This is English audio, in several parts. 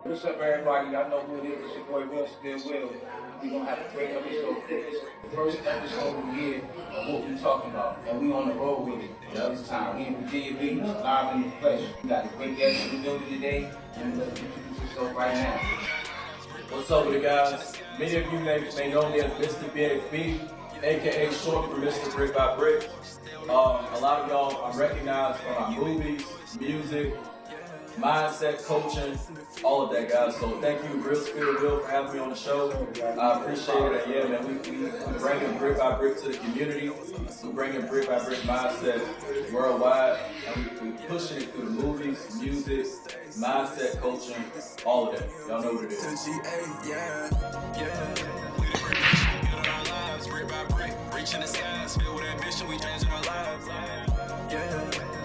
What's up, everybody? Y'all know who it is. It's your boy Will, still Will. We're going to have a great episode. This is the first episode of the year of what we're talking about. And we on the road with it this time. We in Virginia Beach, live in the flesh. We got a great guest in the building today. And we're going to introduce yourself right now. What's up with it, guys? Many of you may know me as Mr.Brickbybrick, aka short for Mr.Brickbybrick. A lot of y'all are recognized from my movies, music, mindset, coaching, all of that, guys. So thank you, Real Spirit Will, for having me on the show. I appreciate it. And yeah, man, we bringing brick by brick to the community. We're bringing brick by brick mindset worldwide. And we pushing it through the movies, music, mindset, coaching, all of that. Y'all know what it is. Brick by brick, reaching the skies, filled with ambition, we changing our lives.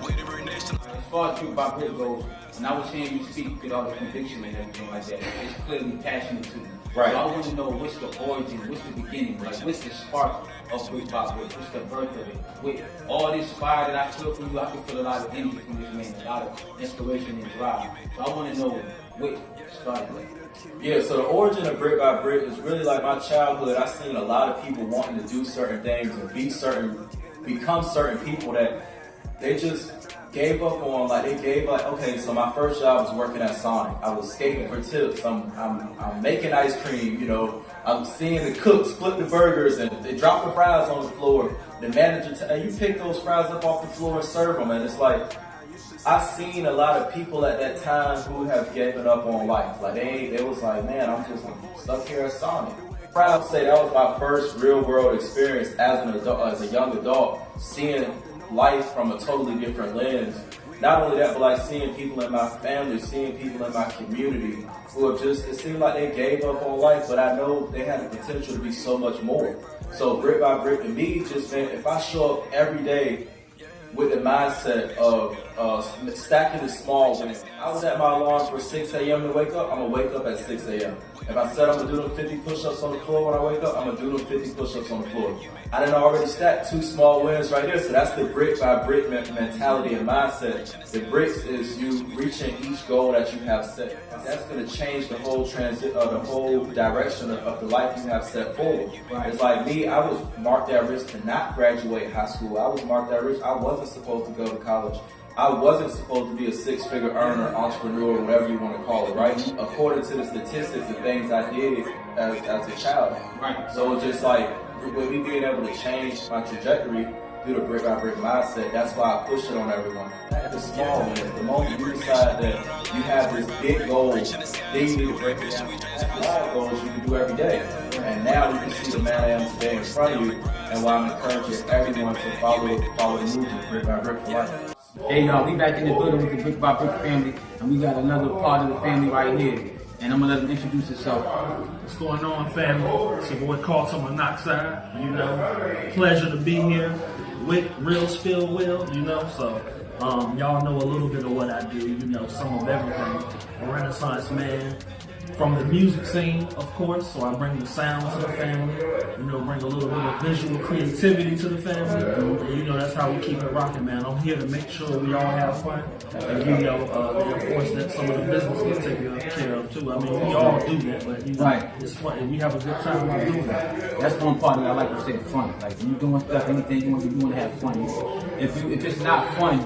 We the brick nation. As far as brick by brick goes, and I was hearing you speak with all the conviction and everything like that, it's clearly passionate to me. Right. So I want to know what's the origin, what's the beginning, like what's the spark of brick by brick, what's the birth of it. With all this fire that I feel from you, I can feel a lot of energy from this man, a lot of inspiration and drive. So I want to know what started that. Yeah, so the origin of brick by brick is really like my childhood. I seen a lot of people wanting to do certain things and become certain people that they just gave up on. Like okay, so my first job was working at Sonic. I was skating for tips. I'm making ice cream, you know. I'm seeing the cooks flip the burgers and they drop the fries on the floor. The manager, you pick those fries up off the floor and serve them. And it's like, I seen a lot of people at that time who have given up on life. Like they was like, man, I'm stuck here at Sonic. Proud to say that was my first real world experience as an adult, as a young adult, seeing life from a totally different lens. Not only that, but like seeing people in my family, seeing people in my community who have just, it seemed like they gave up on life, but I know they had the potential to be so much more. So brick by brick to me just meant if I show up every day with the mindset of stacking the small wins. I was at my alarm for 6 a.m. to wake up, I'm gonna wake up at 6 a.m. If I said I'm gonna do them 50 push-ups on the floor when I wake up, I'm gonna do them 50 push-ups on the floor. I done already stacked 2 small wins right there, so that's the brick by brick mentality and mindset. The bricks is you reaching each goal that you have set. That's gonna change the whole the whole direction of the life you have set forward. Right. It's like me, I was marked at risk to not graduate high school. I was marked at risk. I wasn't supposed to go to college. I wasn't supposed to be a 6-figure earner, entrepreneur, whatever you want to call it, right? According to the statistics and things I did as a child. Right. So it's just like, with me being able to change my trajectory through the brick by brick mindset, that's why I push it on everyone. The small wins, the moment you decide that you have this big goal, then you need to break it down. Small goals you can do every day. And now you can see the man I am today in front of you, and why I'm encouraging everyone to follow the movement, brick by brick for life. Hey y'all, we back in the building with the Brick by Brick family, and we got another part of the family right here. And I'm gonna let him introduce himself. What's going on, family? It's your boy Carlton Manoxide. You know, pleasure to be here with Real Spill Will. You know, so y'all know a little bit of what I do. You know, some of everything. A Renaissance man. From the music scene, of course, so I bring the sound to the family, you know, bring a little bit of visual creativity to the family, and you know, that's how we keep it rocking, man. I'm here to make sure we all have fun, and you know, of course, that some of the business gets taken care of too. I mean, we all do that, but you know, right. It's fun, and we have a good time while doing that. That's one part that I like to say, fun. Like, when you're doing stuff, anything you want to be doing to have fun. If it's not fun,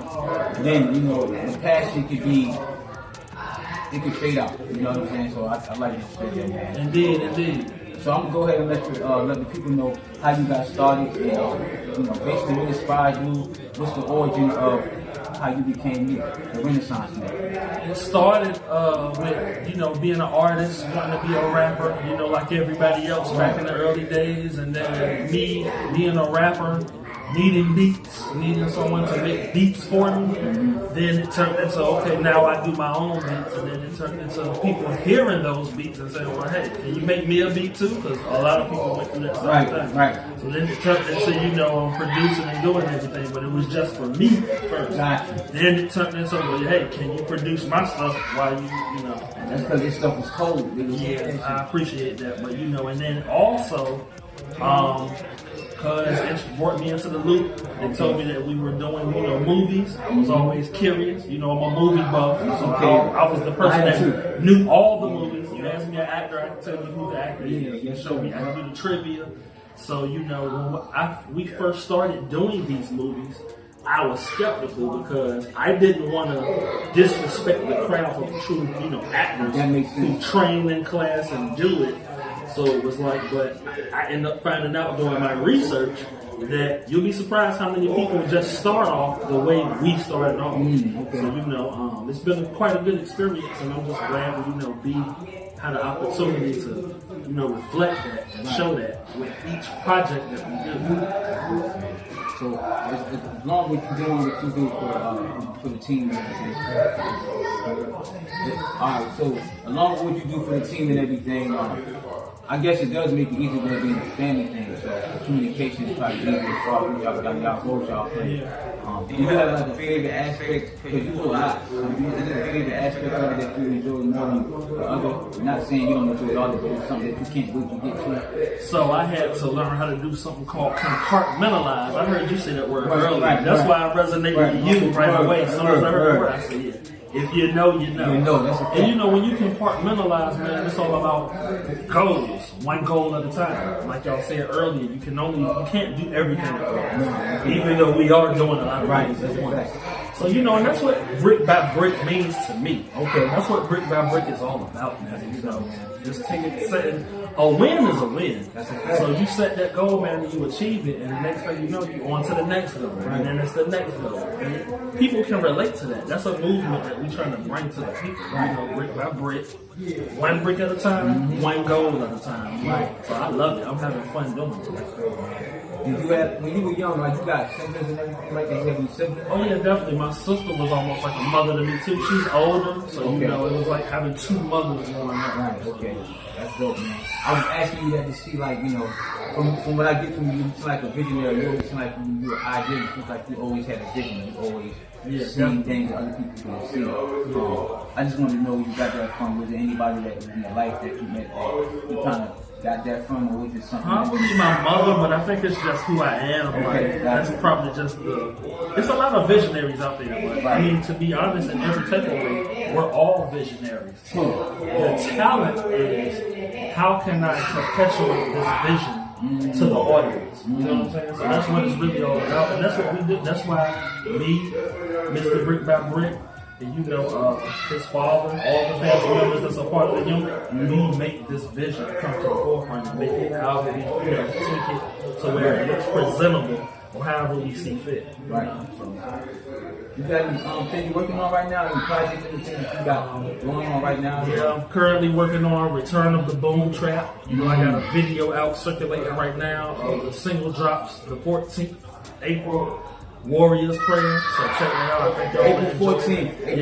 then, you know, the passion could be, it can fade out, you know what I'm saying? So I like to say that, man. Indeed. So I'm gonna go ahead and let the people know how you got started, and you know, basically what inspired you. What's the origin of how you became the Renaissance man? It started with, you know, being an artist, wanting to be a rapper, you know, like everybody else back in the early days, and then me being a rapper, needing beats, needing someone to make beats for me. Then it turned into, okay, now I do my own beats, and then it turned into people hearing those beats and saying, well, hey, can you make me a beat too? Because a lot of people went through that same thing. Right. So then it turned into, you know, producing and doing everything, but it was just for me first. Gotcha. Then it turned into, well, hey, can you produce my stuff while you know. That's because this stuff was cold. Yeah, I appreciate that, but you know, and then also, cuz brought me into the loop. They told me that we were doing, movies. I was always curious. I'm a movie buff, so I was the person that knew all the movies. You ask me an actor, I can tell you who the actor is. You show me, I can do the trivia. So, when we first started doing these movies, I was skeptical because I didn't want to disrespect the craft of true, actors who train in class and do it. So it was like, but I ended up finding out during my research that you'll be surprised how many people just start off the way we started off. So, it's been quite a good experience, and I'm just glad to, had the opportunity to, reflect that and show that with each project that we do. So as long as you're doing what you do for the team and everything. Alright, so as long as what you do for the team and everything, I guess it does make it easier when it being a family thing. So communication is probably easier as far as y'all both y'all play. Do you have like a favorite aspect? Because you do a lot. Is there a favorite aspect of it that you enjoy more than the other? Not saying you don't enjoy all of it, but it's something that you can't wait to get to. So I had to learn how to do something called compartmentalize. I heard you say that word earlier. That's why I resonated with you right away. As soon as I heard the word, I said, yeah. If you know, you know. And when you compartmentalize, man, it's all about goals, one goal at a time. Like y'all said earlier, you can't do everything at once. Even though we are doing a lot of things at once. So, and that's what brick by brick means to me. Okay, that's what brick by brick is all about, man. Just setting a win is a win. So you set that goal, man, and you achieve it, and the next thing you know, you on to the next goal, and then it's the next goal. And people can relate to that. That's a movement that we're trying to bring to the people. Brick by brick, one brick at a time, one goal at a time. So I love it. I'm having fun doing it. Did you have, when you were young, like you got siblings and everything like that? You have any siblings? Oh yeah, definitely. My sister was almost like a mother to me too. She's older, so it was like having two mothers growing up. Right, okay. That's dope, man. I was asking you that to see, like, from what I get from you, you seem like a visionary. You always seem like you're an idea. You seem like you always had a vision. You always seeing things that other people can see. I just wanted to know where you got that from. Was there anybody that was in your life that you met that you kind of got that from, or was it something? Probably my mother, but I think it's just who I am. That's probably just it's a lot of visionaries out there, but I mean, to be honest, in every takeaway, we're all visionaries. The talent is, how can I perpetuate this vision to the audience? You know what I'm saying? So that's what it's really all about, and that's what we do. That's why me, Mr.Brickbybrick, and his father, all the family members that's a part of the unit, we make this vision come to the forefront and make it however we take it to where it looks presentable or however we see fit. Right. You got anything you're working on right now? Any projects, anything that you got going on right now? Yeah, I'm currently working on Return of the Boom Trap. I got a video out circulating right now. The single drops the 14th April. Warriors Prayer, so check that out. I think y'all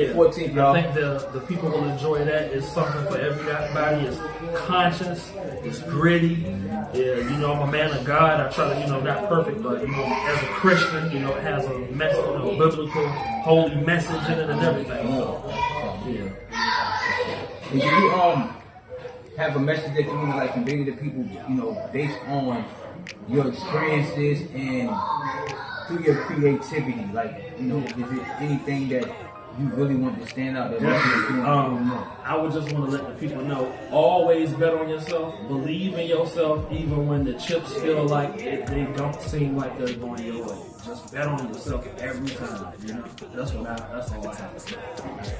April 14th, y'all. I think the people will enjoy that. It's something for everybody. It's conscious, it's gritty. Yeah, I'm a man of God. I try to, not perfect, but as a Christian, it has a message, biblical, holy message in it and everything. Do you have a message that you want to convey to the people, based on your experiences and through your creativity, is it anything that you really want to stand out? I would just want to let the people know, always bet on yourself, believe in yourself, even when the chips feel like they don't seem like they're going your way. Just bet on yourself every time, That's all I have to say.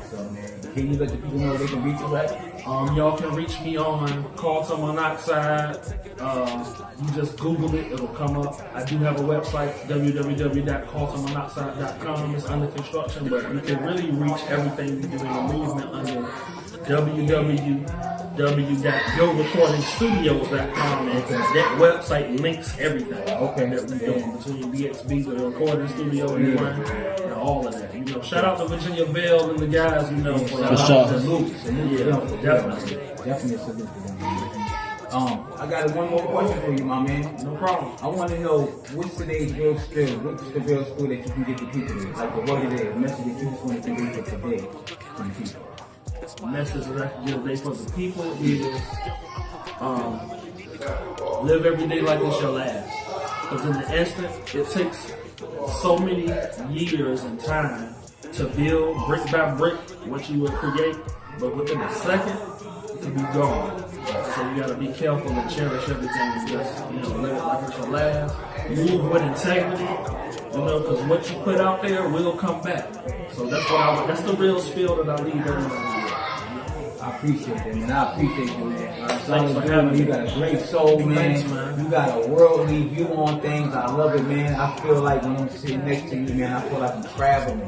So, man, can you let the people know they can reach you at? Y'all can reach me on Carlton Manoxide. You just Google it, it'll come up. I do have a website, www.carltonmanoxide.com. It's under construction, but you can really reach everything we do in the movement under www.yorecordingstudios.com, and that website links everything that we're doing between BXB, the recording studio, and all of that. Shout out to Virginia Gbell and the guys, for sure. Definitely. Definitely salute to them. I got one more question for you, my man. No problem. I want to know, what's today's real skill? What's the real skill that you can get to people? Like the word today, a message that you just want to convey for today to the people. The message that I can give today for the people is live every day like it's your last. Because in the instant, it takes so many years and time to build brick by brick what you would create, but within a second, it can be gone. So you gotta be careful and cherish everything and just, live it like it's your last. Move with integrity, because what you put out there will come back. So that's the real spiel that I leave everyone with. I appreciate that, man. I appreciate you, man. Thanks for having me. You got a great soul, man. Thanks, man. You got a worldly view on things. I love it, man. I feel like when I'm sitting next to you, man, I feel like I'm traveling.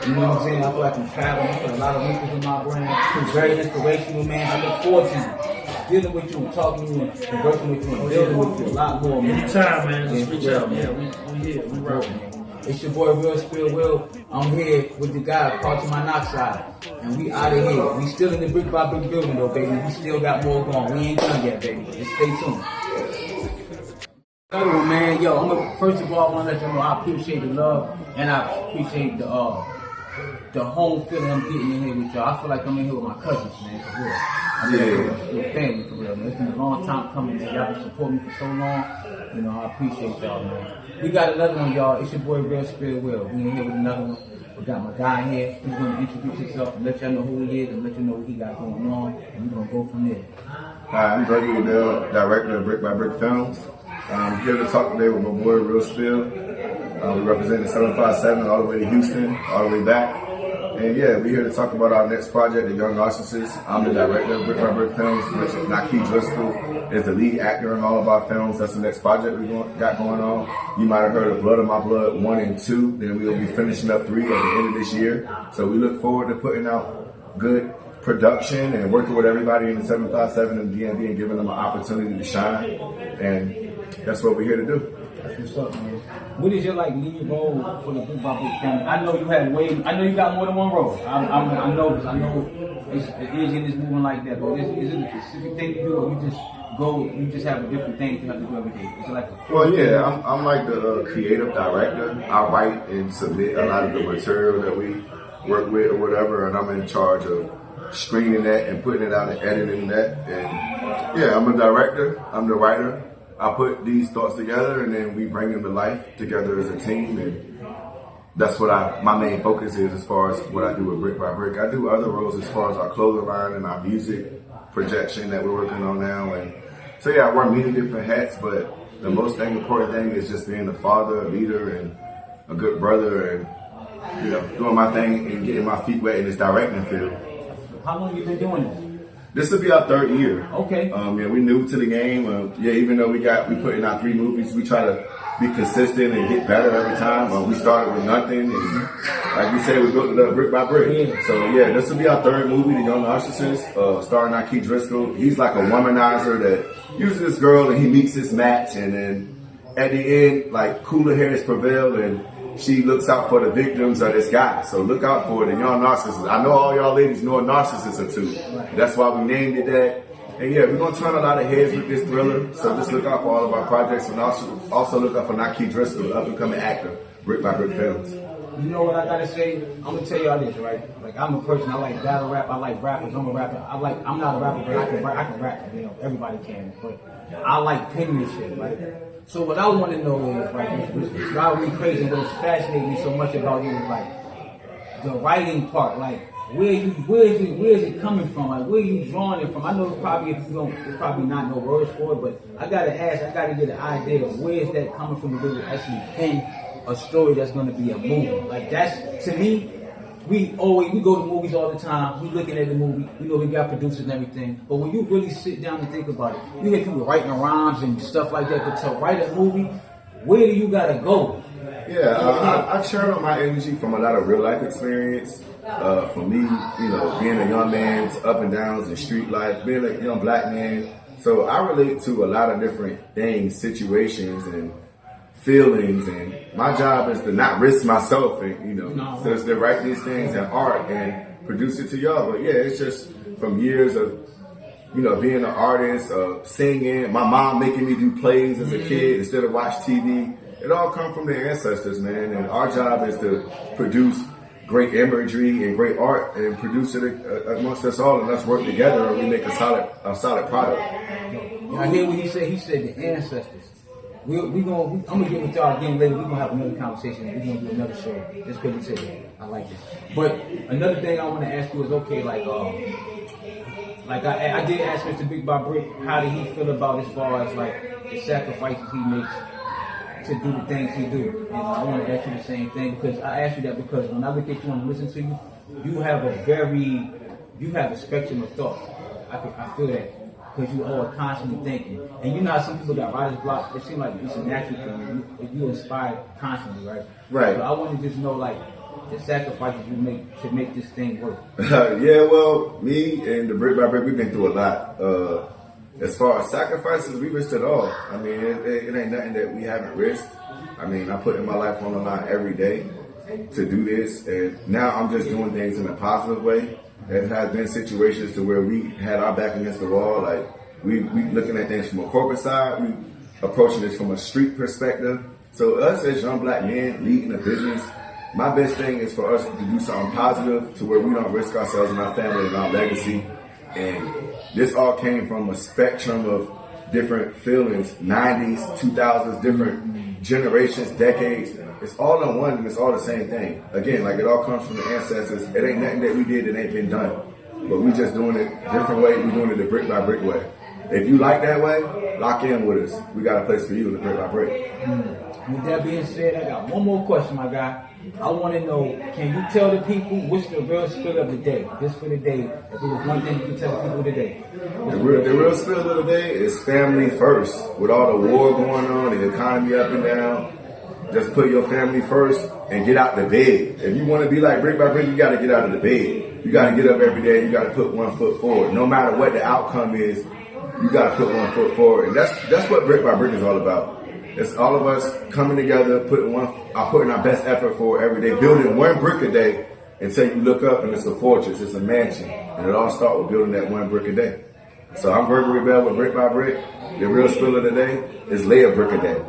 You know what I'm saying? I feel like I'm traveling. I put a lot of wrinkles in my brain. It's very inspirational, man. I look forward to dealing with you and talking to you and conversing with you and building with you a lot more, man. Anytime, man. Just reach out. Yeah, we here. We rock, man. It's your boy Real Spill Will. I'm here with the guy Carlton Manoxide, and we out of here. We still in the brick by brick building though, baby. We still got more going. We ain't done yet, baby. Just stay tuned. Another one, man. Yo, first of all, I want to let you know I appreciate the love and I appreciate the home feeling I'm getting in here with y'all. I feel like I'm in here with my cousins, man, for real. I'm in here with family, for real, man. It's been a long time coming, man. Y'all been supporting me for so long. I appreciate y'all, man. We got another one, y'all. It's your boy Real Spill Will. We in here with another one. We got my guy here. He's going to introduce himself and let y'all know who he is and let you know what he got going on. And we're going to go from there. Hi, I'm Gbell, director of Brick by Brick Films. I'm here to talk today with my boy Real Spill. We represent the 757 all the way to Houston, all the way back. And yeah, we're here to talk about our next project, The Young Narcissist. I'm the director of Brick by Brick Films, which Naki Driscoll is the lead actor in all of our films. That's the next project we got going on. You might have heard of Blood of My Blood 1 and 2. Then we'll be finishing up 3 at the end of this year. So we look forward to putting out good production and working with everybody in the 757 and DMV and giving them an opportunity to shine. And that's what we're here to do. That's what's up, man. What is your lead role for the Brick by Brick family? I know you got more than one role. I know it is in this moving like that, but is it a specific thing to do, or you just have a different thing you have to do every day? Is it like I'm like the creative director. I write and submit a lot of the material that we work with or whatever, and I'm in charge of screening that and putting it out and editing that. And yeah, I'm a director. I'm the writer. I put these thoughts together and then we bring them to life together as a team, and that's what my main focus is as far as what I do with Brick by Brick. I do other roles as far as our clothing line and our music projection that we're working on now. And so yeah, I wear many different hats, but the most important thing is just being a father, a leader, and a good brother, and doing my thing and getting my feet wet in this directing field. How long have you been doing this? This will be our 3rd year. Okay. Yeah, we new to the game. Even though we putting out 3 movies, we try to be consistent and get better every time. We started with nothing, and like we said, we built it up brick by brick. Yeah. So yeah, this will be our 3rd movie, The Young Narcissist, starring Naki Driscoll. He's like a womanizer that uses this girl and he meets this match, and then at the end, like cooler heads prevail, and she looks out for the victims of this guy. So look out for The Young Narcissist. I know all y'all ladies know a narcissist or two. That's why we named it that. And yeah, we're going to turn a lot of heads with this thriller. So just look out for all of our projects, and also look out for Naki Driscoll, up-and-coming actor, Brick by Brick Films. You know what I gotta say? I'm gonna tell y'all this, right? Like, I'm a person, I like battle rap, I like rappers, I'm a rapper. I'm not a rapper, but I can rap, everybody can. But I like penmanship, right? So what I want to know is, right, what's driving me crazy, what's fascinating me so much about you is like the writing part, like where is it coming from? Like where are you drawing it from? I know there's probably not no words for it, but I gotta get an idea of where is that coming from to really actually pen a story that's gonna be a movie. Like that's, to me, we go to movies all the time. We looking at the movie. We know we got producers and everything. But when you really sit down and think about it, you hear people writing rhymes and stuff like that. But to write a movie, where do you gotta go? Yeah, I channel my energy from a lot of real life experience. For me, being a young man's up and downs in street life, being a young black man. So I relate to a lot of different things, situations, and feelings, and my job is to not risk myself, and so it's to write these things in art and produce it to y'all. But yeah, it's just from years of being an artist, singing, my mom making me do plays as a kid instead of watch TV. It all comes from their ancestors, man. And our job is to produce great imagery and great art and produce it amongst us all, and let's work together and we make a solid product. I hear what he said. He said the ancestors. I'm gonna get with y'all again later. We're gonna have another conversation. We're gonna do another show. Just because you said that. I like this. But another thing I want to ask you is, okay, like I did ask Mr. Brickbybrick, how did he feel about as far as like the sacrifices he makes to do the things he do? And I want to ask you the same thing because I asked you that because when I look at you and listen to you, you have a spectrum of thought. I feel that. Because you are constantly thinking. And you know how some people got writer's block, it seems like it's a natural thing. You inspired constantly, right? Right. So I want to just know, like, the sacrifices you make to make this thing work. Yeah, well, me and the Brick by Brick, we've been through a lot. As far as sacrifices, we risked it all. I mean, it ain't nothing that we haven't risked. I mean, I put in my life on the line every day to do this. And now I'm just doing things in a positive way. There has been situations to where we had our back against the wall. Like we looking at things from a corporate side, we approaching this from a street perspective. So us as young black men leading a business, my best thing is for us to do something positive to where we don't risk ourselves and our family and our legacy. And this all came from a spectrum of different feelings, 90s, 2000s, different generations, decades. It's all in one and it's all the same thing. Again, like it all comes from the ancestors. It ain't nothing that we did that ain't been done. But we just doing it different way. We doing it the brick by brick way. If you like that way, lock in with us. We got a place for you in the brick by brick. With that being said, I got one more question, my guy. I want to know, can you tell the people what's the real spill of the day? Just for the day. If it was one thing you could tell the people today. The real spill of the day is family first. With all the war going on, the economy up and down, just put your family first and get out the bed. If you want to be like brick by brick, you got to get out of the bed. You got to get up every day. You got to put 1 foot forward. No matter what the outcome is, you got to put 1 foot forward. And that's what brick by brick is all about. It's all of us coming together, putting our best effort forward every day, building 1 brick a day until you look up and it's a fortress, it's a mansion. And it all starts with building that 1 brick a day. So I'm Gbell with Brick by Brick. The real spill of the day is lay a brick a day.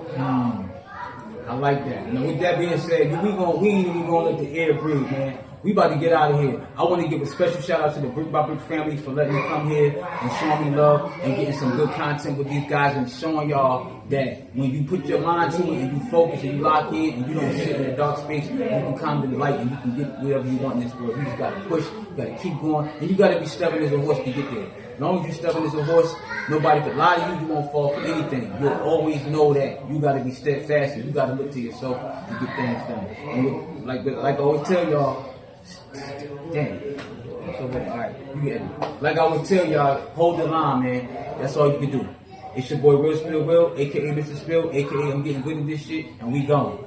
I like that. Now, with that being said, we ain't even gonna let the air breathe, man. We about to get out of here. I want to give a special shout out to the Brick by Brick family for letting me come here and showing me love and getting some good content with these guys and showing y'all that when you put your mind to it and you focus and you lock in and you don't sit in a dark space, you can come to the light and you can get whatever you want in this world. You just gotta push, you gotta keep going, and you gotta be stubborn as a horse to get there. As long as you're stubborn as a horse, nobody can lie to you. You won't fall for anything. You'll always know that you got to be steadfast and you got to look to yourself to get things done. And like I always tell y'all, damn. So, all right, you get it. Like I always tell y'all, hold the line, man. That's all you can do. It's your boy Will Spill Will, aka Mr. Spill, aka I'm getting good at this shit, and we gone.